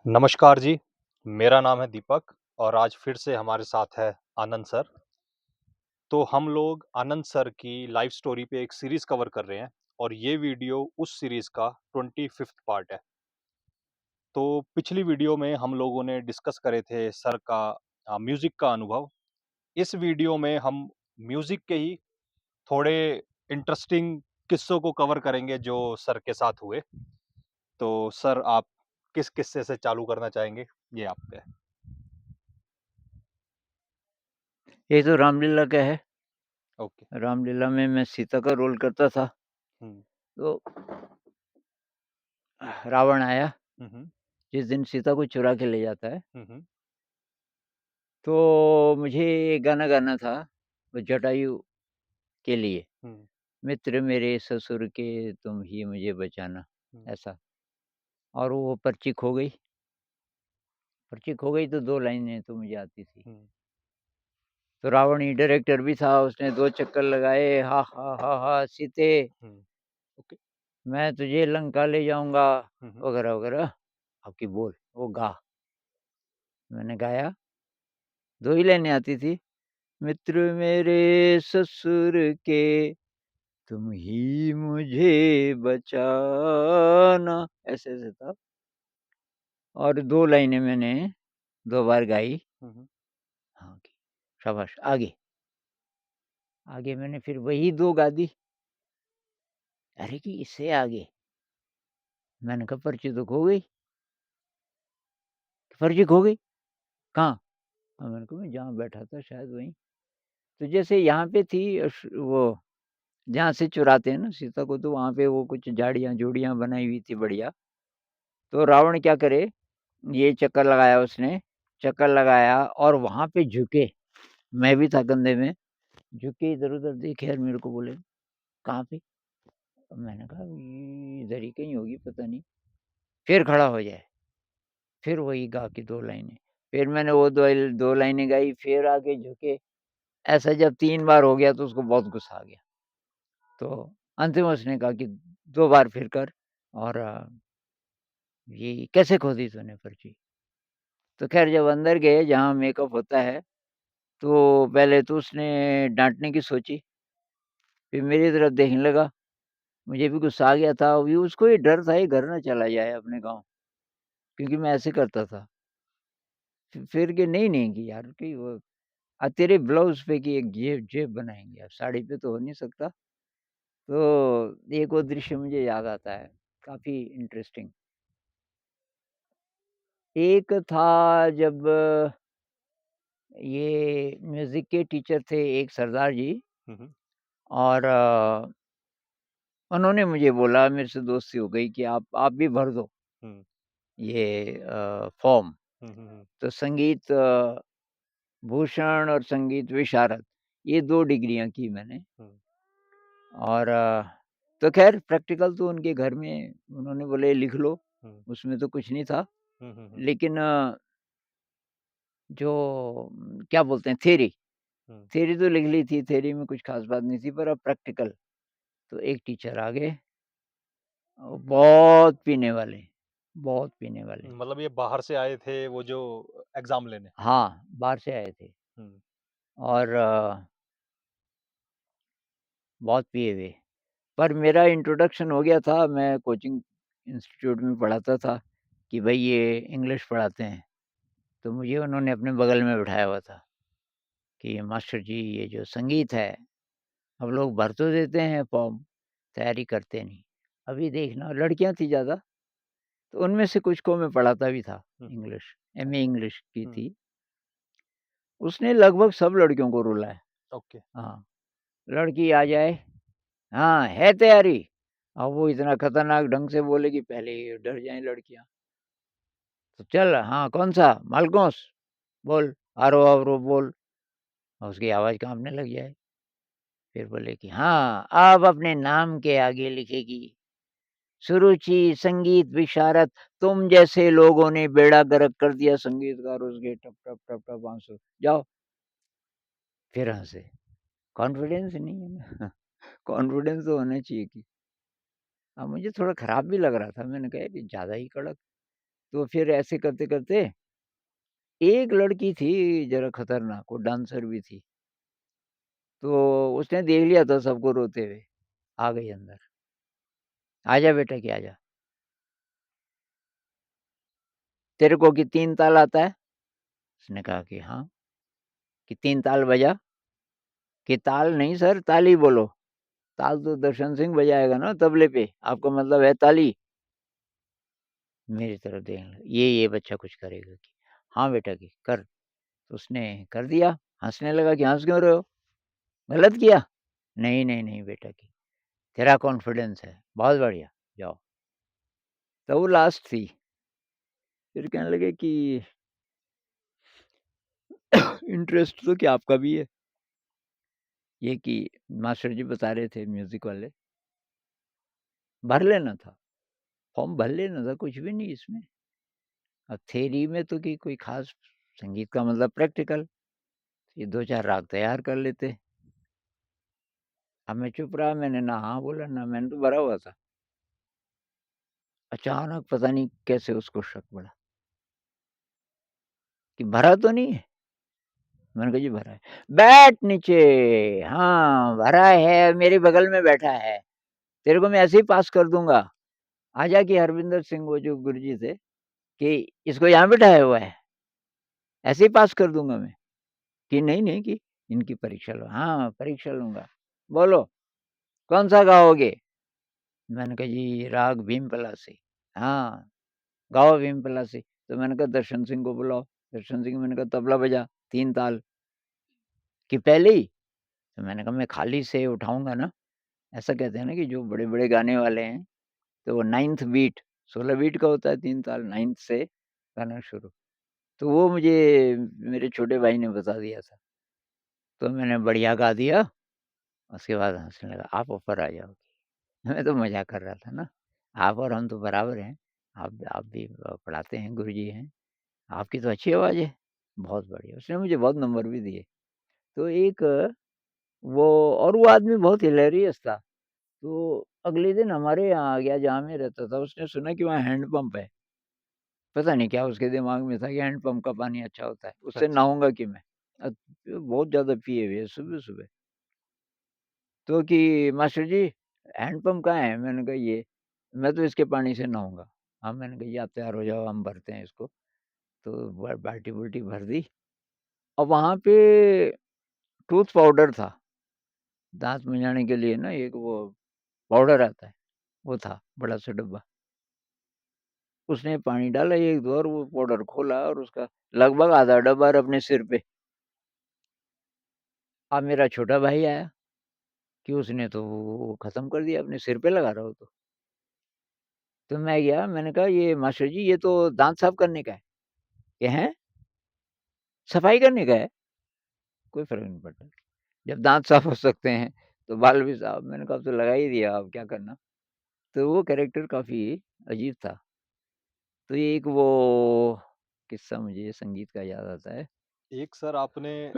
नमस्कार जी, मेरा नाम है दीपक और आज फिर से हमारे साथ है आनंद सर। तो हम लोग आनंद सर की लाइफ स्टोरी पे एक सीरीज़ कवर कर रहे हैं और ये वीडियो उस सीरीज़ का 25th पार्ट है। तो पिछली वीडियो में हम लोगों ने डिस्कस करे थे सर का म्यूज़िक का अनुभव। इस वीडियो में हम म्यूज़िक के ही थोड़े इंटरेस्टिंग किस्सों को कवर करेंगे जो सर के साथ हुए। तो सर आप किस किस्से से चालू करना चाहेंगे? ये आप पे है। ये तो रामलीला का है। ओके। रामलीला में मैं सीता का रोल करता था। हुँ। तो रावण आया, हुँ, हुँ। जिस दिन सीता को चुरा के ले जाता है, हुँ, हुँ। तो मुझे एक गाना गाना था, वो जटायु के लिए। हुँ, मित्र मेरे ससुर के तुम ही मुझे बचाना, हुँ, ऐसा। और वो पर्ची खो गई तो 2 लाइनें तो मुझे आती थी। हुँ, तो रावण ही डायरेक्टर भी था, उसने 2 चक्कर लगाए, हा, हा, हा, हा, सीते, हुँ, ओके, मैं तुझे लंका ले जाऊँगा, हुँ, हुँ, वगैरह, वगैरह। अब की बोल, वो गा। मैंने गाया, 2 ही लाइनें आती थी। मित्र मेरे ससुर के तुम ही मुझे बचाना, ऐसे-ऐसे था। और 2 लाइनें मैंने 2 बार गाई। हुँ, हुँ, हाँ, की शाबाश! आगे, आगे मैंने फिर वही 2 गा दी। अरे! कि इससे आगे, मैंने कहा पर्ची तो खो गई। पर्ची खो गई? कहाँ? मैंने कहा मैं जहाँ बैठा था शायद वहीं। तो जैसे यहाँ पे थी वो जहाँ से चुराते हैं ना सीता को, तो वहाँ पे वो कुछ झाड़ियाँ-झूड़ियाँ बनाई हुई थी बढ़िया। तो रावण क्या करे, ये चक्कर लगाया उसने, चक्कर लगाया और वहाँ पे झुके, मैं भी था कंधे में, झुके इधर-उधर देखे और मेरे को बोले, "कहाँ पे?" मैंने कहा, "ये इधर ही कहीं होगी, पता नहीं।" फिर खड़ा हो जाए, फिर वही गा के 2 लाइनें, फिर मैंने वो 2 लाइनें गाई, फिर आके झुके, ऐसा जब 3 बार हो गया तो उसको बहुत गुस्सा आ गया। तो अंत में उसने कहा कि 2 बार फिर कर और ये कैसे खो दी तूने पर्ची? तो ख़ैर जब अंदर गए जहाँ मेकअप होता है, तो पहले तो उसने डाँटने की सोची, फिर मेरी तरफ देखने लगा, मुझे भी गुस्सा आ गया था, अभी उसको ये डर था ये घर ना चला जाए अपने गाँव, क्योंकि मैं ऐसे करता था। फिर कि नहीं, नहीं कि यार कि वो तेरे ब्लाउज़ पे कि एक जेब बनाएँगे, अब साड़ी पे तो हो नहीं सकता। तो एक वो दृश्य मुझे याद आता है, काफ़ी इंटरेस्टिंग। एक था जब ये म्यूज़िक के टीचर थे एक सरदार जी, हुँ, हुँ, और उन्होंने मुझे बोला, मेरे से दोस्ती हो गई कि आप भी भर दो हुँ, ये फ़ॉर्म। हुँ, हुँ, हुँ, तो संगीत भूषण और संगीत विशारद, ये 2 डिग्रियाँ की मैंने। हुँ, और तो ख़ैर प्रैक्टिकल तो उनके घर में उन्होंने बोले लिख लो, हुँ, उसमें तो कुछ नहीं था। हुँ, हुँ, हुँ, लेकिन जो क्या बोलते हैं थ्योरी, हुँ, थ्योरी तो लिख ली थी, थ्योरी में कुछ ख़ास बात नहीं थी, पर अब प्रैक्टिकल, तो एक टीचर आ गए, बहुत पीने वाले, बहुत पीने वाले। मतलब ये बाहर से आए थे वो जो एग्ज़ाम लेने? हाँ, बाहर से आए थे हुँ, और बहुत पिए हुए। पर मेरा इंट्रोडक्शन हो गया था, मैं कोचिंग इंस्टीट्यूट में पढ़ाता था कि भई ये इंग्लिश पढ़ाते हैं, तो मुझे उन्होंने अपने बगल में बिठाया हुआ था कि मास्टर जी ये जो संगीत है, हम लोग भर तो देते हैं फॉर्म, तैयारी करते नहीं। अभी देखना लड़कियाँ थी ज़्यादा, तो उनमें से कुछ को मैं पढ़ाता भी था हुँ, हुँ, इंग्लिश, एमए इंग्लिश की हुँ, थी। उसने लगभग सब लड़कियों को रुलाया। ओके। हाँ, लड़की आ जाए, हाँ, है तैयारी? अब वो इतना खतरनाक ढंग से बोले कि पहले ही डर जाएँ लड़कियाँ। तो चल हाँ, कौन-सा? मालकोस? बोल, आरो आवरो बोल। और उसकी आवाज़ काँपने लग जाए। फिर बोले कि हाँ, अब अपने नाम के आगे लिखेगी, सुरुचि संगीत विशारद, तुम जैसे लोगों ने बेड़ा गर्क कर दिया संगीतकार उसके टप, टप, टप, टप आँसू। जाओ, फिर हँसे। कॉन्फिडेंस नहीं है ना। कॉन्फिडेंस तो होना चाहिए कि। अब मुझे थोड़ा खराब भी लग रहा था, मैंने कहा यार ये ज़्यादा ही कड़क। तो फिर ऐसे करते-करते एक लड़की थी ज़रा खतरनाक, वो डांसर भी थी। तो उसने देख लिया था सबको रोते हुए, आ गई अंदर, "आजा बेटा कि आजा, तेरे को कि 3 ताल आता है?" उसने कहा कि हाँ, कि 3 ताल बजा? कि ताल नहीं सर, ताली बोलो। ताल तो दर्शन सिंह बजाएगा ना तबले पे, आपका मतलब है ताली? मेरी तरफ देखने लगा, ये बच्चा कुछ करेगा कि हाँ बेटा कि कर। तो उसने कर दिया, हँसने लगा कि हँस क्यों रहे हो? गलत किया? नहीं, नहीं, नहीं बेटा कि तेरा कॉन्फिडेंस है, बहुत बढ़िया, जाओ। तो वो लास्ट थी। फिर कहने लगे कि इंटरेस्ट तो क्या आपका भी है? ये कि मास्टर जी बता रहे थे म्यूज़िक वाले, भर लेना था, फॉर्म भर लेना था, कुछ भी नहीं इसमें। अब थ्योरी में तो कि कोई ख़ास संगीत का मतलब प्रैक्टिकल, ये 2-4 राग तैयार कर लेते। अब मैं चुप रहा, मैंने ना हाँ बोला ना मैंने तो भरा हुआ था। अचानक पता नहीं कैसे उसको शक पड़ा कि भरा तो नहीं है? मैंने कहा जी भरा है। बैठ नीचे, हाँ, भरा है, मेरे बगल में बैठा है, तेरे को मैं ऐसे ही पास कर दूँगा। आजा कि हरविंदर सिंह वो जो गुरुजी थे कि इसको यहाँ बिठाया हुआ है, ऐसे ही पास कर दूँगा मैं। कि नहीं, नहीं कि इनकी परीक्षा लो। हाँ, परीक्षा लूँगा। बोलो, कौन-सा गाओगे? मैंने कहा जी राग भीम पलासी। हाँ, गाओ भीम पलासी। तो मैंने कहा दर्शन सिंह को बुलाओ। दर्शन सिंह मैंने कहा तबला बजा, 3 ताल। कि पहले ही? तो मैंने कहा मैं खाली से उठाऊँगा ना, ऐसा कहते हैं ना कि जो बड़े-बड़े गाने वाले हैं, तो वो 9th बीट 16 बीट का होता है 3 ताल, 9th से गाना शुरू। तो वो मुझे मेरे छोटे भाई ने बता दिया था। तो मैंने बढ़िया गा दिया, उसके बाद हँसने लगा, आप ऊपर आ जाओ। मैं तो मज़ाक कर रहा था ना, आप और हम तो बराबर हैं, आप भी पढ़ाते हैं, गुरुजी हैं, आपकी तो अच्छी आवाज़ है, बहुत बढ़िया। उसने मुझे बहुत नंबर भी दिए। तो एक वो और वो आदमी बहुत हिलेरियस था, तो अगले दिन हमारे यहाँ आ गया जहाँ मैं रहता था, उसने सुना कि वहाँ हैंडपंप है। पता नहीं क्या उसके दिमाग में था कि हैंडपंप का पानी अच्छा होता है, उससे अच्छा। नहाऊँगा कि मैं। बहुत ज़्यादा पिए हुए हैं सुबह-सुबह। तो कि मास्टर जी हैंडपंप कहाँ है? मैंने कहा ये, मैं तो इसके पानी से नहाऊँगा। हाँ, मैंने कहा जी आप तैयार हो जाओ हम भरते हैं इसको। तो बाल्टी-वुल्टी भर दी और वहाँ पे टूथ पाउडर था, दाँत मंजाने के लिए ना एक वो पाउडर आता है, वो था बड़ा सा डब्बा। उसने पानी डाला 1-2 और वो पाउडर खोला और उसका लगभग आधा डब्बा अपने सिर पे। अब मेरा छोटा भाई आया कि उसने तो वो ख़त्म कर दिया, अपने सिर पे लगा रहा हो तो। तो मैं गया, मैंने कहा ये मास्टर जी ये तो दाँत साफ करने का है। कि हैं? सफाई करने का है? कोई फ़र्क नहीं पड़ता। जब दाँत साफ हो सकते हैं, तो बाल भी साफ। मैंने कहा अब तो लगा ही दिया, अब क्या करना? तो वो कैरेक्टर काफ़ी अजीब था। तो ये एक वो किस्सा मुझे संगीत का याद आता है। एक सर आपने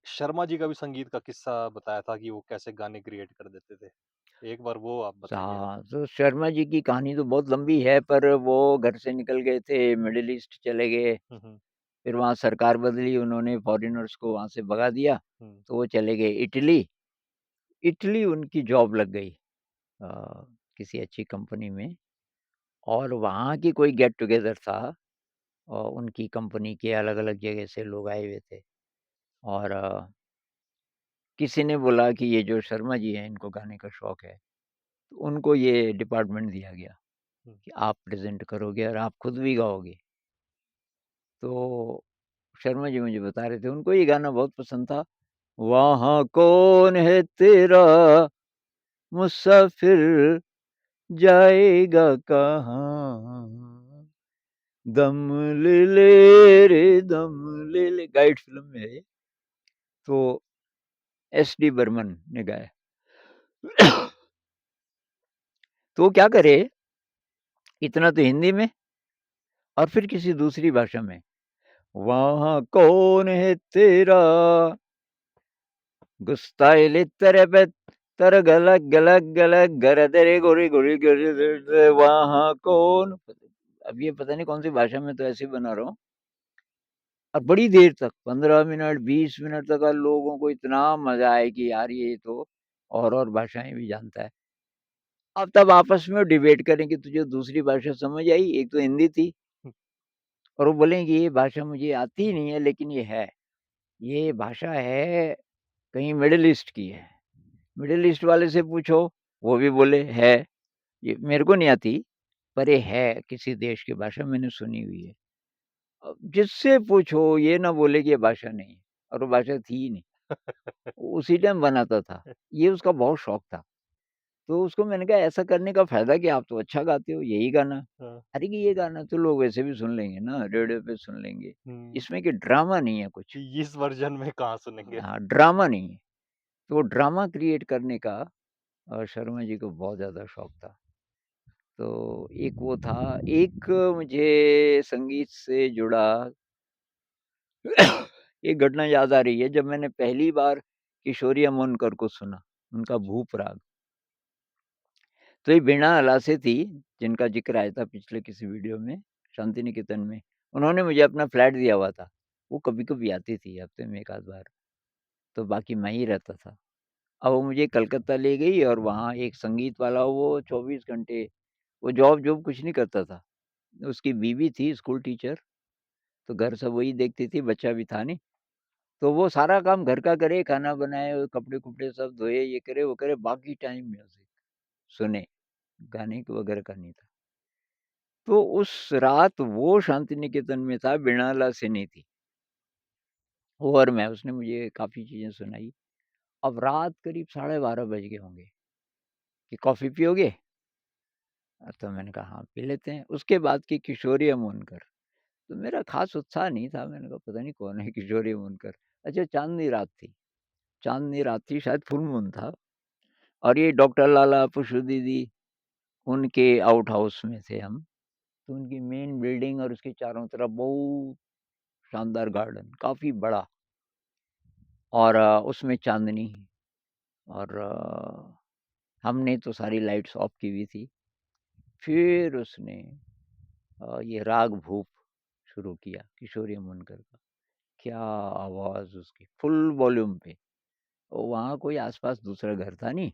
शर्मा जी का भी संगीत का किस्सा बताया था कि वो कैसे गाने क्रिएट कर देते थे। एक बार वो आप बताइए आप? हाँ, तो शर्मा जी की कहानी तो बहुत लंबी है, पर वो घर से निकल गए थे, मिडल ईस्ट चले गए, हुँ, हुँ, फिर वहाँ सरकार बदली, उन्होंने फ़ॉरेनर्स को वहाँ से भगा दिया, हुँ। तो वो चले गए इटली। इटली उनकी जॉब लग गई अ, किसी अच्छी कंपनी में और वहाँ की कोई गेट टुगेदर था और उनकी कंपनी के अलग-अलग जगह से लोग आए हुए थे और किसी ने बोला कि ये जो शर्मा जी हैं, इनको गाने का शौक है, तो उनको ये डिपार्टमेंट दिया गया हुँ। कि आप प्रेज़ेंट करोगे और आप खुद भी गाओगे। तो शर्मा जी मुझे बता रहे थे, उनको ये गाना बहुत पसंद था, वहाँ कौन है तेरा मुसाफ़िर जाएगा कहाँ? दम ले ले रे दम ले ले गाइड फ़िल्म में है ये, तो एसडी बर्मन ने गाया। तो वो क्या करे, इतना तो हिंदी में और फिर किसी दूसरी भाषा में, वहाँ कौन है तेरा गुस्ताइली तेरे पे तर गलग गलग गलग गरदरे गोरी गोरी गर वहाँ कौन अब ये पता नहीं कौन-सी भाषा में तो ऐसे बना रहा हूँ और बड़ी देर तक 15 मिनट, 20 मिनट तक लोगों को इतना मज़ा आए कि यार ये तो और भाषाएँ भी जानता है। अब तब आपस में डिबेट करें कि तुझे दूसरी भाषा समझ आई? एक तो हिंदी थी हुँ, और वो बोलेंगे ये भाषा मुझे आती ही नहीं है लेकिन ये है। ये भाषा है कहीं मिडल ईस्ट की है। मिडल ईस्ट वाले से पूछो, वो भी बोले है। ये मेरे को नहीं आती, पर ये है किसी देश की भाषा मैंने सुनी हुई है। अब जिससे पूछो ये ना बोले कि ये भाषा नहीं है और वो भाषा थी ही नहीं। वो उसी टाइम बनाता था। ये उसका बहुत शौक था। तो उसको मैंने कहा ऐसा करने का फ़ायदा क्या? आप तो अच्छा गाते हो, यही गाना। हाँ, अरे कि ये गाना तो लोग वैसे भी सुन लेंगे ना, रेडियो पे सुन लेंगे। हुँ, इसमें कि ड्रामा नहीं है कुछ। कि इस वर्ज़न में कहाँ सुनेंगे? हाँ, ड्रामा नहीं है। तो वो ड्रामा क्रिएट करने का शर्मा जी को बहुत ज़्यादा शौक था। तो एक वो था, एक मुझे संगीत से जुड़ा एक घटना याद आ रही है जब मैंने पहली बार किशोरी अमोनकर को सुना, उनका भूप राग। तो ये वीणा अलासे थी, जिनका ज़िक्र आया था पिछले किसी वीडियो में, शांति निकेतन में। उन्होंने मुझे अपना फ्लैट दिया हुआ था। वो कभी-कभी आती थी, हफ़्ते में 1 आध बार, तो बाकी मैं ही रहता था। अब वो मुझे कलकत्ता ले गई और वहाँ एक संगीत वाला वो 24 घंटे वो जॉब-जॉब कुछ नहीं करता था। उसकी बीवी थी स्कूल टीचर, तो घर सब वही देखती थी, बच्चा भी था नहीं। तो वो सारा काम घर का करे, खाना बनाए, कपड़े-कुपड़े सब धोए, ये करे, वो करे, बाकी टाइम म्यूज़िक सुने, गाने को वगैरह का नहीं था। तो उस रात वो शांति निकेतन में था, मृणाला सेनी थी, वो और मैं, उसने मुझे काफ़ी चीज़ें सुनाई। अब रात करीब 12:30 बज गए होंगे कि कॉफ़ी पियोगे? तो मैंने कहा हाँ, पी लेते हैं। उसके बाद की किशोरी अमोनकर, तो मेरा ख़ास उत्साह नहीं था, मैंने कहा पता नहीं कौन है किशोरी अमोनकर? अच्छा चाँदनी रात थी, चाँदनी रात थी शायद फुल मून था और ये डॉक्टर लाला, पुशू दीदी, उनके आउट हाउस में थे हम। तो उनकी मेन बिल्डिंग और उसके चारों तरफ बहुत शानदार गार्डन, काफ़ी बड़ा और उसमें चाँदनी और हमने तो सारी लाइट्स ऑफ की हुई थी। फिर उसने ये राग भूप शुरू किया, किशोरी अमोनकर का। क्या आवाज़ उसकी, फुल वॉल्यूम पे और वहाँ कोई आस-पास दूसरा घर था नहीं।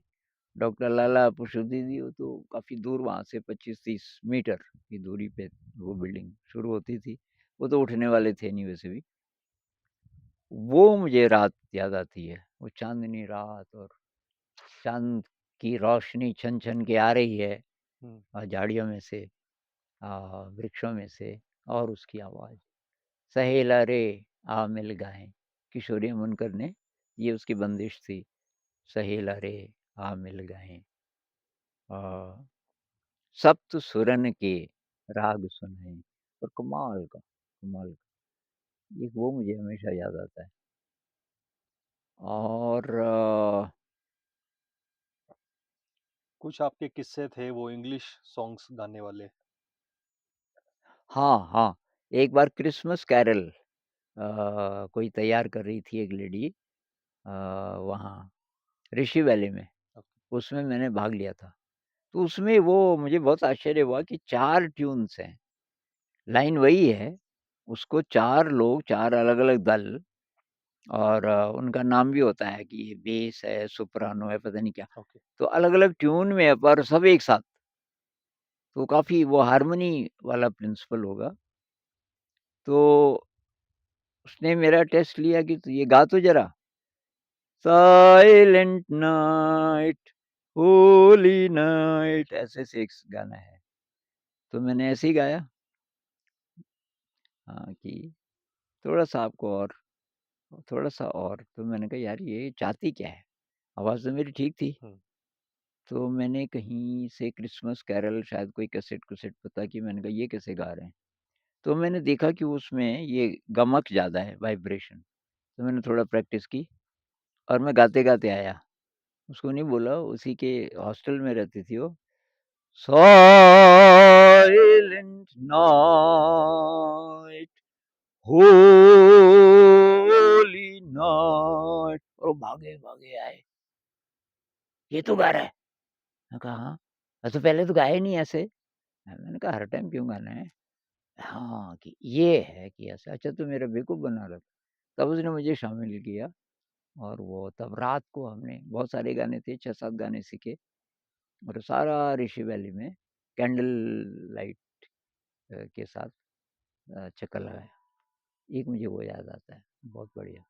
डॉक्टर लाला पुशु दीदी वो तो काफ़ी दूर वहाँ से 25-30 मीटर की दूरी पे वो बिल्डिंग शुरू होती थी। वो तो उठने वाले थे नहीं वैसे भी। वो मुझे रात याद आती है, वो चाँदनी रात और चाँद की रोशनी छन-छन के आ रही है हुँ, झाड़ियों में से वृक्षों में से और उसकी आवाज़, सहेला रे आ मिल गाएँ। किशोरी मुनकर ने ये उसकी बंदिश थी, सहेला रे आ मिल गाएँ। अ, सप्त सुरन के राग सुनाएँ और कमाल का, एक वो मुझे हमेशा याद आता है। और कुछ आपके किस्से थे वो इंग्लिश सॉन्ग्स गाने वाले? हाँ, हाँ, एक बार क्रिसमस कैरल कोई तैयार कर रही थी एक लेडी वहाँ ऋषि वैली में, ओके, उसमें मैंने भाग लिया था। तो उसमें वो मुझे बहुत आश्चर्य हुआ कि 4 ट्यून्स हैं, लाइन वही है, उसको 4 लोग 4 अलग-अलग दल और उनका नाम भी होता है कि ये बेस है, सोप्रानो है, पता नहीं क्या। ओके। तो अलग-अलग ट्यून में है पर सब एक साथ, तो काफ़ी वो हार्मनी वाला प्रिंसिपल होगा। तो उसने मेरा टेस्ट लिया कि, "तू ये गा तो ज़रा।" साइलेंट नाइट, होली नाइट ऐसे-ऐसे एक गाना है। तो मैंने ऐसे ही गाया हाँ, कि थोड़ा-सा आपको और, थोड़ा-सा और। तो मैंने कहा यार ये चाहती क्या है? आवाज़ तो मेरी ठीक थी। हुँ, तो मैंने कहीं से क्रिसमस कैरल शायद कोई कैसेट-कुसेट पता की, मैंने कहा ये कैसे गा रहे हैं? तो मैंने देखा कि उसमें ये गमक ज़्यादा है, वाइब्रेशन। तो मैंने थोड़ा प्रैक्टिस की और मैं गाते-गाते आया। उसको नहीं बोला, उसी के हॉस्टल में रहती थी वो। साइलेंट नाइट, होली नाइट और वो भागे-भागे आए, "ये तू गा रहा है?" मैंने कहा, "हाँ।" तो पहले तो गाया ही नहीं ऐसे। मैंने कहा, "हर टाइम क्यों गाना है?" हाँ, कि ये है कि ऐसा अच्छा तू मेरा बेवकूफ़ बना रहा था। तब उसने मुझे शामिल किया और वो तब रात को हमने बहुत सारे गाने थे, 6-7 गाने सीखे और सारा ऋषि वैली में कैंडल लाइट के साथ चक्कर लगाया। एक मुझे वो याद आता है, बहुत बढ़िया।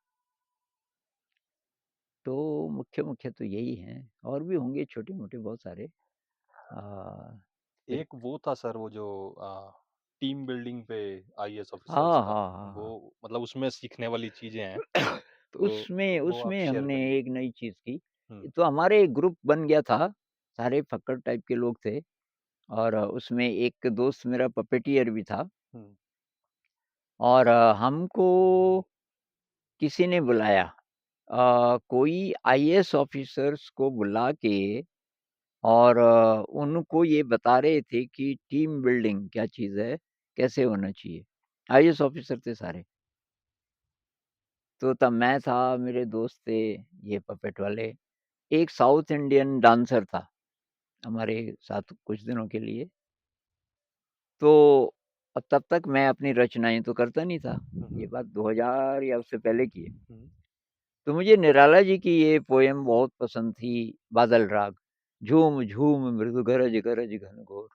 तो मुख्य-मुख्य तो यही हैं और भी होंगे छोटे-मोटे बहुत सारे। फिर एक वो था सर वो जो टीम बिल्डिंग पे आईएएस ऑफिसर्स हाँ, का, हाँ, हाँ, वो हाँ। मतलब उसमें सीखने वाली चीज़ें हैं, तो उसमें वो आप उसमें शेयर हमने करिए। एक नई चीज़ की, हुँ, तो हमारे एक ग्रुप बन गया था, सारे फक्कड़ टाइप के लोग थे और उसमें एक दोस्त मेरा पपेटियर भी था हुँ, और हमको किसी ने बुलाया कोई आईएएस ऑफिसर्स को बुला के और उनको ये बता रहे थे कि टीम बिल्डिंग क्या चीज़ है, कैसे होना चाहिए। आईएएस ऑफिसर थे सारे। तो तब मैं था, मेरे दोस्त थे, ये पपेट वाले। एक साउथ इंडियन डांसर था हमारे साथ कुछ दिनों के लिए। तो अब तब तक मैं अपनी रचनाएँ तो करता नहीं था। हुँ, ये हुँ, बात 2000 या उससे पहले की है। हुँ, तो मुझे निराला जी की ये पोएम बहुत पसंद थी, बादल राग। झूम झूम मृदु गरज गरज घनघोर।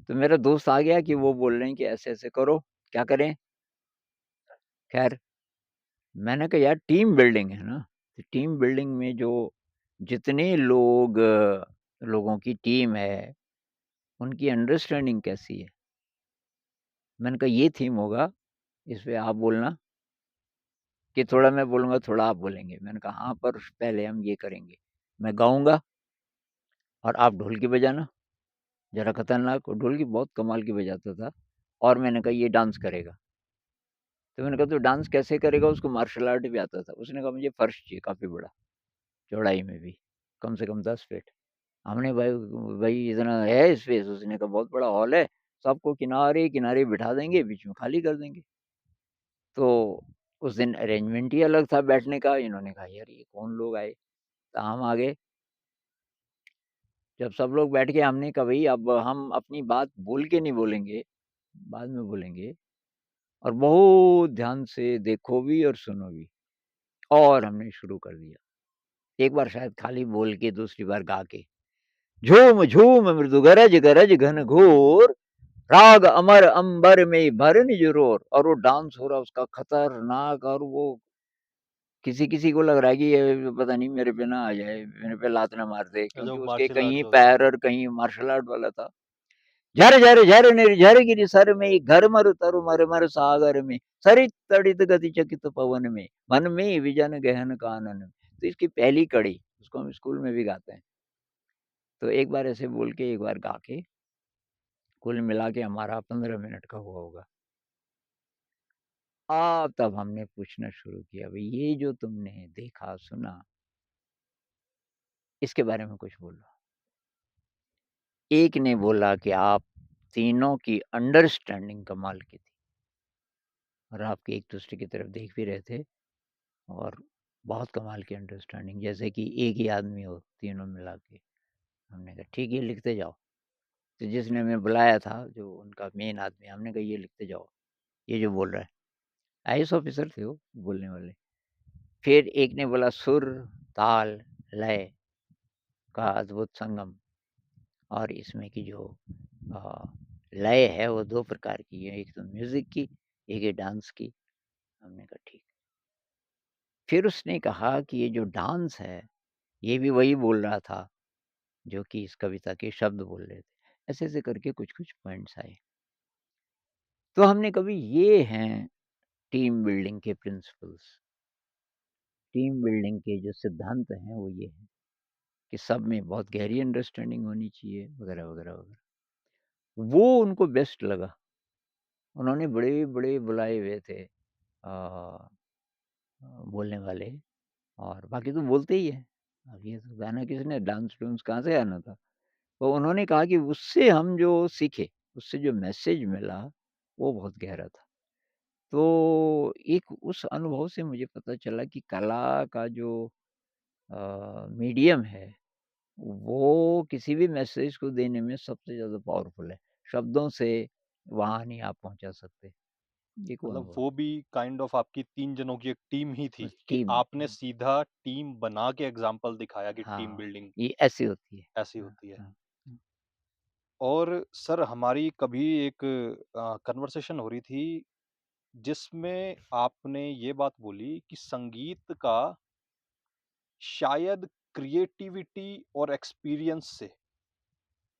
तो मेरा दोस्त आ गया कि वो बोल रहे हैं कि ऐसे-ऐसे करो, क्या करें? ख़ैर मैंने कहा यार टीम बिल्डिंग है ना, तो टीम बिल्डिंग में जो जितने लोग लोगों की टीम है, उनकी अंडरस्टैंडिंग कैसी है? मैंने कहा ये थीम होगा, इस पे आप बोलना कि थोड़ा मैं बोलूँगा, थोड़ा आप बोलेंगे। मैंने कहा हाँ, पर पहले हम ये करेंगे, मैं गाऊँगा और आप ढोलकी बजाना, ज़रा खतरनाक और ढोलकी बहुत कमाल की बजाता था और मैंने कहा ये डांस करेगा। तो मैंने कहा तो डांस कैसे करेगा? उसको मार्शल आर्ट भी आता था। उसने कहा मुझे फर्श चाहिए काफ़ी बड़ा, चौड़ाई में भी, कम से कम 10 फीट। हमने भाई भाई इतना है स्पेस? उसने कहा बहुत बड़ा हॉल है, सबको किनारे-किनारे बिठा देंगे, बीच में खाली कर देंगे। तो उस दिन अरेंजमेंट ही अलग था बैठने का। इन्होंने कहा यार ये कौन लोग आए? तो हम आ गए। जब सब लोग बैठ गए हमने कहा भई अब हम अपनी बात बोल के नहीं बोलेंगे, बाद में बोलेंगे और बहुत ध्यान से देखो भी और सुनो भी। और हमने शुरू कर दिया। एक बार शायद खाली बोल के, दूसरी बार गा के। झूम झूम मृदु गरज गरज घनघोर, राग अमर अंबर में भरन जुरोर। और वो डांस हो रहा उसका खतरनाक और वो किसी-किसी को लग रहा है कि ये पता नहीं मेरे पे ना आ जाए, मेरे पे लात ना मार दे, अच्छा वो क्योंकि उसके मार्शल कहीं आर्ट्स वगैरह। पैर और कहीं मार्शल आर्ट वाला था। झर झर झर निर झर गिरि सर में, घर मरु तरु मर मर सागर में, सरित तड़ित गति चकित पवन में, मन में विजन गहन कानन में। तो इसकी पहली कड़ी, उसको हम स्कूल में भी गाते हैं। तो एक बार ऐसे बोल के, एक बार गा के, कुल मिला के हमारा 15 मिनट का हुआ होगा। तब हमने पूछना शुरू किया, भई ये जो तुमने देखा, सुना, इसके बारे में कुछ बोलो। एक ने बोला कि आप तीनों की अंडरस्टैंडिंग कमाल की थी और आपके एक-दूसरे की तरफ देख भी रहे थे और बहुत कमाल की अंडरस्टैंडिंग, जैसे कि एक ही आदमी हो तीनों मिला के। हमने कहा ठीक है लिखते जाओ। तो जिसने हमें बुलाया था, जो उनका मेन आदमी, हमने कहा ये लिखते जाओ, ये जो बोल रहा है। आईएएस ऑफिसर थे वो बोलने वाले। फिर एक ने बोला सुर, ताल, लय का अद्भुत संगम। और इसमें की जो अ, लय है वो 2 प्रकार की है, एक तो म्यूज़िक की, एक है डांस की। हमने कहा ठीक। फिर उसने कहा कि ये जो डांस है, ये भी वही बोल रहा था जो कि इस कविता के शब्द बोल रहे थे। ऐसे-ऐसे करके कुछ-कुछ पॉइंट्स आए। तो हमने कभी ये हैं टीम बिल्डिंग के प्रिंसिपल्स, टीम बिल्डिंग के जो सिद्धांत हैं वो ये हैं कि सब में बहुत गहरी अंडरस्टैंडिंग होनी चाहिए वगैरह, वगैरह, वगैरह। वो उनको बेस्ट लगा। उन्होंने बड़े-बड़े बुलाए हुए थे अ बोलने वाले और बाकी तो बोलते ही हैं। अब ये तो गाना किसने डांस-डूंस कहाँ से आना था? तो उन्होंने कहा कि उससे हम जो सीखे, उससे जो मैसेज मिला, वो बहुत गहरा था। तो एक उस अनुभव से मुझे पता चला कि कला का जो मीडियम है, वो किसी भी मैसेज को देने में सबसे ज़्यादा पावरफुल है। शब्दों से वहाँ नहीं आप पहुँचा सकते। ये को मतलब अनुभव वो भी काइंड ऑफ आपकी 3 जनों की एक टीम ही थी बस कि टीम आपने सीधा टीम बना के एग्ज़ाम्पल दिखाया कि टीम हाँ, बिल्डिंग ये ऐसी होती है। ऐसी हाँ, होती है। हाँ। हुँ, और सर हमारी कभी एक कन्वर्सेशन हो रही थी जिसमें आपने ये बात बोली कि संगीत का शायद क्रिएटिविटी और एक्सपीरियंस से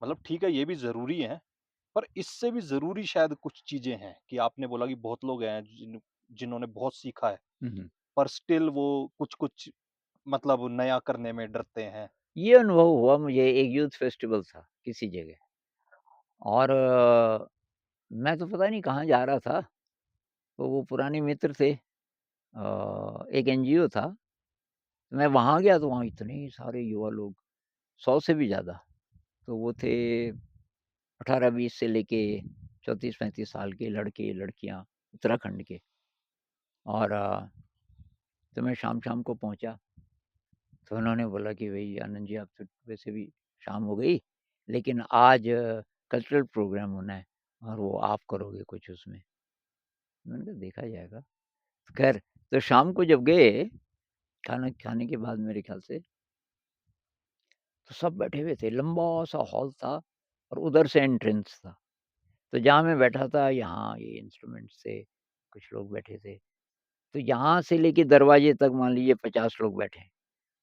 मतलब ठीक है ये भी ज़रूरी है, पर इससे भी ज़रूरी शायद कुछ चीज़ें हैं कि आपने बोला कि बहुत लोग हैं जिन्होंने बहुत सीखा है, हुँ, हुँ। पर स्टिल वो कुछ-कुछ मतलब नया करने में डरते हैं। ये अनुभव हुआ मुझे एक यूथ फेस्टिवल था किसी जगह और मैं तो पता नहीं कहाँ जा रहा था, तो वो पुराने मित्र थे एक एनजीओ था, मैं वहाँ गया तो वहाँ इतने सारे युवा लोग, 100 से भी ज़्यादा। तो वो थे 18-20 से लेके 34-35 साल के लड़के, लड़कियाँ उत्तराखंड के और तो मैं शाम-शाम को पहुँचा, तो उन्होंने बोला कि भई आनंद जी अब तो वैसे भी शाम हो गई, लेकिन आज कल्चरल प्रोग्राम होना है और वो आप करोगे कुछ उसमें। मैंने कहा देखा जाएगा। खैर तो शाम को जब गए, खाना खाने के बाद मेरे ख़्याल से, तो सब बैठे हुए थे, लंबा-सा हॉल था और उधर से एंट्रेंस था। तो जहाँ मैं बैठा था यहाँ ये इंस्ट्रूमेंट्स थे, कुछ लोग बैठे थे। तो यहाँ से लेके दरवाजे तक मान लीजिए 50 लोग बैठे हैं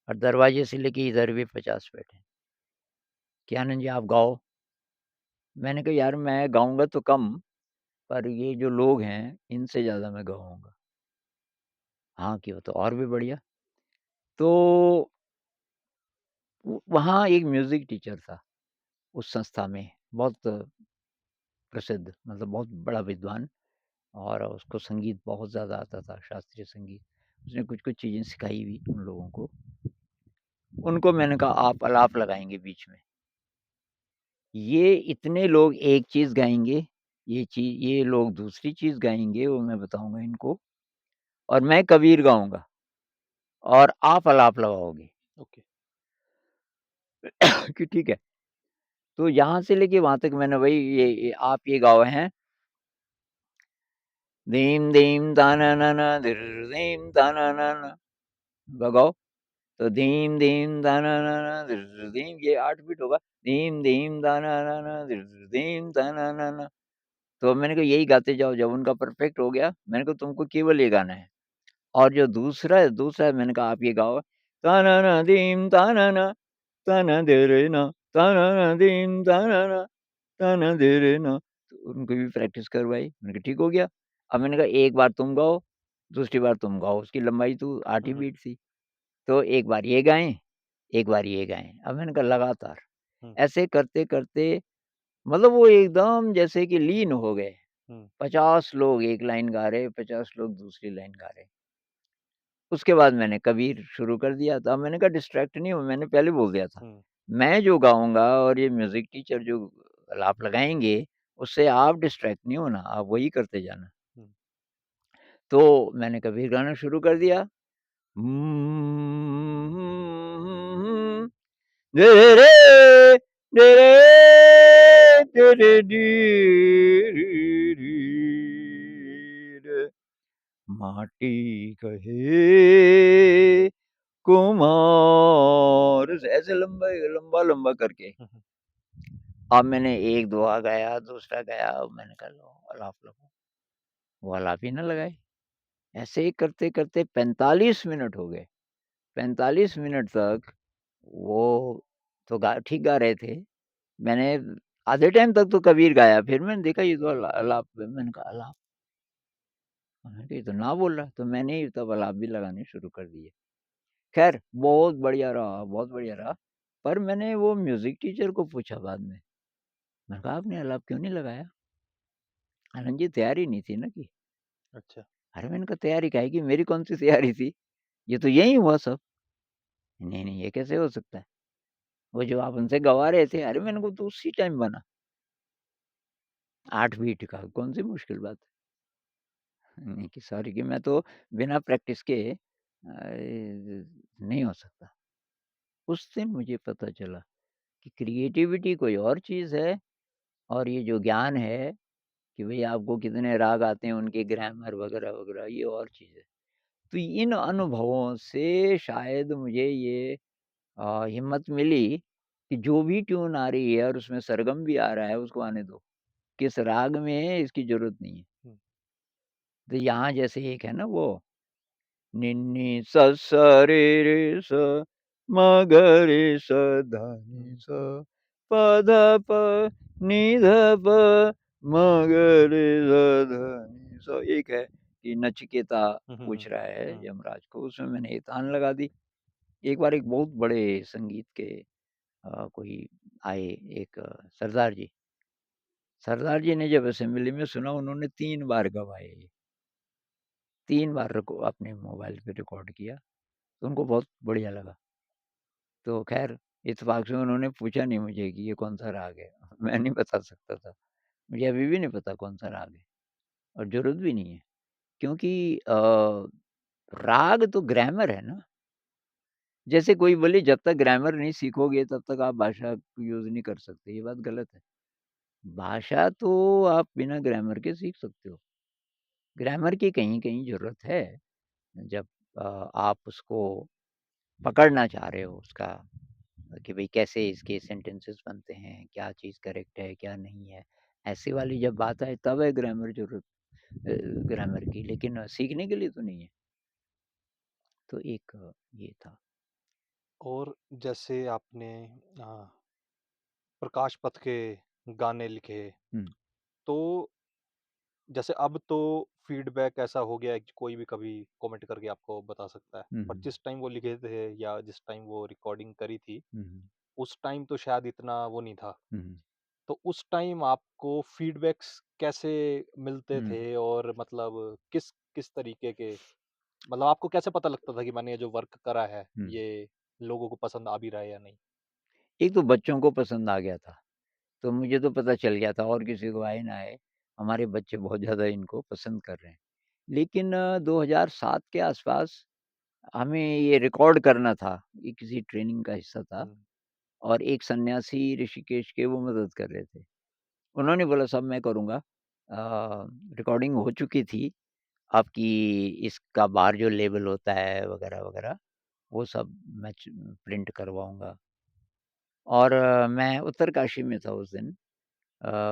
और दरवाजे से लेके इधर भी 50 बैठे हैं कि आनंद जी आप गाओ। मैंने कहा यार मैं गाऊँगा तो कम, पर ये जो लोग हैं इनसे ज़्यादा मैं गाऊँगा। हाँ, कि वो तो और भी बढ़िया। तो वहाँ एक म्यूज़िक टीचर था उस संस्था में, बहुत प्रसिद्ध मतलब बहुत बड़ा विद्वान और उसको संगीत बहुत ज़्यादा आता था, शास्त्रीय संगीत। उसने कुछ-कुछ चीज़ें सिखाई भी उन लोगों को। उनको मैंने कहा आप आलाप लगाएँगे बीच में। ये इतने लोग एक चीज़ गाएँगे, ये लोग दूसरी चीज़ गाएँगे, वो मैं बताऊँगा इनको और मैं कबीर गाऊँगा और आप आलाप लगाओगे ओके। कि ठीक है। तो यहाँ से लेके वहाँ तक मैंने वही ये आप ये गाओ हैं, दीम दीम ताना ना ना दिर दीम ताना ना ना गाओ। तो धीम धीम दाना ना ना दिर धीम ये 8 बीट होगा। धीम धीम दाना ना ना दिर धीम ताना ना ना। तो मैंने कहा यही गाते जाओ, जब उनका परफेक्ट हो गया, मैंने कहा तुमको केवल ये गाना है। और जो दूसरा है मैंने कहा आप ये गाओ, ताना ना दीम ताना ना, ताना दे रे ना, ताना ना दीम ताना ना, ताना दे रे ना। तो उनको भी प्रैक्टिस करवाई। मैंने कहा ठीक हो गया। अब मैंने कहा एक बार तुम गाओ, दूसरी बार तुम गाओ, उसकी लंबाई तो 8 हुँ, ही हुँ, बीट थी। तो एक बार ये गाएँ, एक बार ये गाएँ। अब मैंने कहा लगातार, हुँ, ऐसे करते-करते मतलब वो एकदम जैसे कि लीन हो गए। हुँ, 50 लोग एक लाइन गा रहे, 50 लोग दूसरी लाइन गा रहे। उसके बाद मैंने कबीर शुरू कर दिया, तो अब मैंने कहा डिस्ट्रैक्ट नहीं हो, मैंने पहले बोल दिया था। हुँ, मैं जो गाऊँगा और ये म्यूज़िक टीचर जो आलाप लगाएँगे, उससे आप डिस्ट्रैक्ट नहीं होना, आप वही करते जाना। हुँ, तो मैंने कबीर गाना शुरू कर दिया। रे रे रे रे रे डी री रे माटी कहे कुम्हार ऐसे लंबा करके। हुँ, हुँ, अब मैंने एक दोहा गाया, दूसरा गाया, अब मैंने कहा लो अलाप लगाओ, वो अलाप ही ना लगाए। ऐसे ही करते-करते 45 मिनट हो गए। 45 मिनट तक वो तो गा ठीक गा रहे थे। मैंने आधे टाइम तक तो कबीर गाया, फिर मैंने देखा ये तो अलाप मैंने कहा अलाप, मैंने कहा ये तो ना बोल रहा है, तो मैंने ही तब अलाप भी लगाने शुरू कर दिए। ख़ैर बहुत बढ़िया रहा, पर मैंने वो म्यूज़िक टीचर को पूछा बाद में, मैंने कहा आपने अलाप क्यों नहीं लगाया? आनंद जी तैयारी नहीं थी ना की। अच्छा। अरे मैंने कहा तैयारी काहे की, मेरी कौन-सी तैयारी थी? ये तो यहीं हुआ सब। नहीं, नहीं ये कैसे हो सकता है? वो जो आप उनसे गवा रहे थे, अरे मैंने कहा तो उसी टाइम बना, 8 बीट का, कौन-सी मुश्किल बात है? नहीं कि सॉरी कि मैं तो बिना प्रैक्टिस के नहीं हो सकता। उस दिन मुझे पता चला कि क्रिएटिविटी कोई और चीज़ है और ये जो ज्ञान है कि भई आपको कितने राग आते हैं, उनके ग्रामर वगैरह-वगैरह, ये और चीज़ है। तो इन अनुभवों से शायद मुझे ये हिम्मत मिली कि जो भी ट्यून आ रही है और उसमें सरगम भी आ रहा है, उसको आने दो। किस राग में है, इसकी ज़रूरत नहीं है। हुँ, तो यहाँ जैसे एक है ना वो, निन्नी सा सा रे रे सा, म ग रे सा धा नी हुँ, सा, प ध प नी ध प, म ग रे सा धा नी सा। एक है कि नचिकेता हुँ, हुँ, पूछ हुँ, रहा है हुँ। यमराज को, उसमें मैंने ये तान लगा दी। एक बार एक बहुत बड़े संगीत के कोई आए, एक सरदार जी। सरदार जी ने जब असेंबली में सुना, उन्होंने 3 बार गवाए ये, 3 बार रिको अपने मोबाइल पे रिकॉर्ड किया, तो उनको बहुत बढ़िया लगा। तो ख़ैर इत्तेफ़ाक से उन्होंने पूछा नहीं मुझे कि ये कौन-सा राग है? मैं नहीं बता सकता था। मुझे अभी भी नहीं पता कौन-सा राग है और ज़रूरत भी नहीं है, क्योंकि राग तो ग्रामर है ना। जैसे कोई बोले जब तक ग्रामर नहीं सीखोगे तब तक आप भाषा यूज़ नहीं कर सकते, ये बात गलत है। भाषा तो आप बिना ग्रामर के सीख सकते हो। ग्रामर की कहीं-कहीं ज़रूरत है, जब आप उसको पकड़ना चाह रहे हो उसका, कि भई कैसे इसके सेंटेंसेस बनते हैं, क्या चीज़ करेक्ट है, क्या नहीं है। ऐसी वाली जब बात आए तब है ग्रामर ज़रूरत, ग्रामर की, लेकिन सीखने के लिए तो नहीं है। तो एक ये था। और जैसे आपने अ, प्रकाश पथ के गाने लिखे, हुँ, तो जैसे अब तो फीडबैक ऐसा हो गया है कि कोई भी कभी कमेंट करके आपको बता सकता है। हुँ, पर हुँ, जिस टाइम वो लिखे थे या जिस टाइम वो रिकॉर्डिंग करी थी, हुँ, हुँ, उस टाइम तो शायद इतना वो नहीं था। हुँ, हुँ, तो उस टाइम आपको फीडबैक्स कैसे मिलते हुँ, थे और मतलब किस किस तरीके के, मतलब आपको कैसे पता लगता था कि मैंने ये जो वर्क करा है, हुँ। ये लोगों को पसंद आ भी रहा है या नहीं? एक तो बच्चों को पसंद आ गया था, तो मुझे तो पता चल गया था, और किसी को आए ना आए, हमारे बच्चे बहुत ज़्यादा इनको पसंद कर रहे हैं। लेकिन 2007 के आस-पास हमें ये रिकॉर्ड करना था, ये किसी ट्रेनिंग का हिस्सा था, हुँ, और एक सन्यासी ऋषिकेश के वो मदद कर रहे थे। उन्होंने बोला साहब मैं करूँगा। रिकॉर्डिंग हो चुकी थी, आपकी इसका बाहर जो लेबल होता है वगैरह-वगैरह, वो सब मैं प्रिंट करवाऊँगा। और मैं उत्तरकाशी में था उस दिन,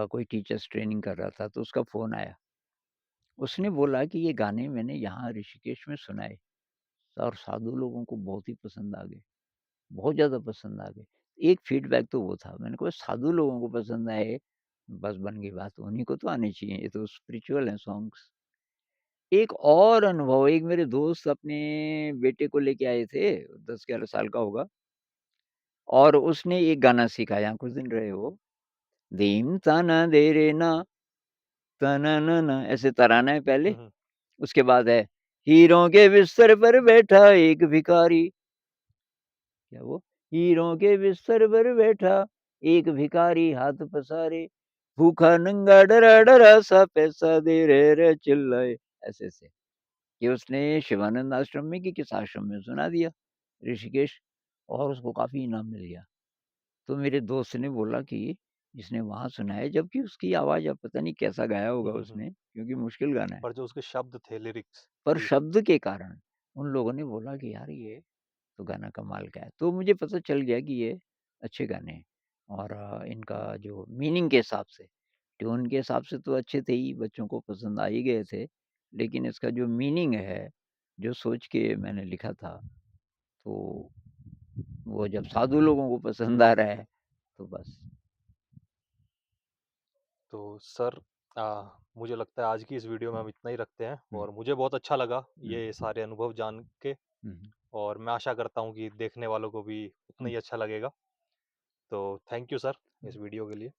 कोई टीचर्स ट्रेनिंग कर रहा था, तो उसका फ़ोन आया। उसने बोला कि ये गाने मैंने यहाँ ऋषिकेश में सुनाए और साधु लोगों को बहुत ही पसंद आ गए, बहुत ज़्यादा पसंद आ गए। एक फीडबैक तो वो था, मैंने कहा साधु लोगों को पसंद आए, बस बन गई बात, उन्हीं को तो आने चाहिए, ये तो स्पिरिचुअल हैं सॉन्ग्स। एक और अनुभव, एक मेरे दोस्त अपने बेटे को लेके आए थे, 10-11 साल का होगा, और उसने एक गाना सीखा, यहाँ कुछ दिन रहे वो, धीम ताना दे रे ना, तना ना ना, ऐसे तराना है हुँ, पहले, हुँ। उसके बाद है, हीरों के बिस्तर पर बैठा एक भिखारी, क्या वो? हीरों के बिस्तर पर बैठा एक भिखारी हाथ पसारे, भूखा नंगा डरा डरा सा पैसा दे रे चिल्लाए, ऐसे-ऐसे। ये उसने शिवानंद आश्रम में कि किस आश्रम में सुना दिया, ऋषिकेश, और उसको काफ़ी इनाम मिल गया। तो मेरे दोस्त ने बोला कि इसने वहाँ सुना है, जबकि उसकी आवाज़ अब पता नहीं कैसा गाया हुँ, होगा हुँ, हुँ। उसने, क्योंकि मुश्किल गाना है। पर जो उसके शब्द थे, लिरिक्स पर जी। शब्द के कारण उन लोगों ने बोला कि यार ये तो गाना कमाल का है। तो मुझे पता चल गया कि ये अच्छे गाने हैं, और इनका जो मीनिंग के हिसाब से, ट्यून के हिसाब से तो अच्छे थे ही, बच्चों को पसंद आ ही गए थे। लेकिन इसका जो मीनिंग है, जो सोच के मैंने लिखा था, तो वो जब साधु लोगों को पसंद आ रहा है, तो बस। तो सर, मुझे लगता है आज की इस वीडियो में हुँ, हम इतना ही रखते हैं हुँ, और मुझे बहुत अच्छा लगा हुँ, ये सारे अनुभव जान के, हुँ, और मैं आशा करता हूँ कि देखने वालों को भी उतना हुँ, ही अच्छा लगेगा। तो थैंक यू सर हुँ। इस वीडियो के लिए।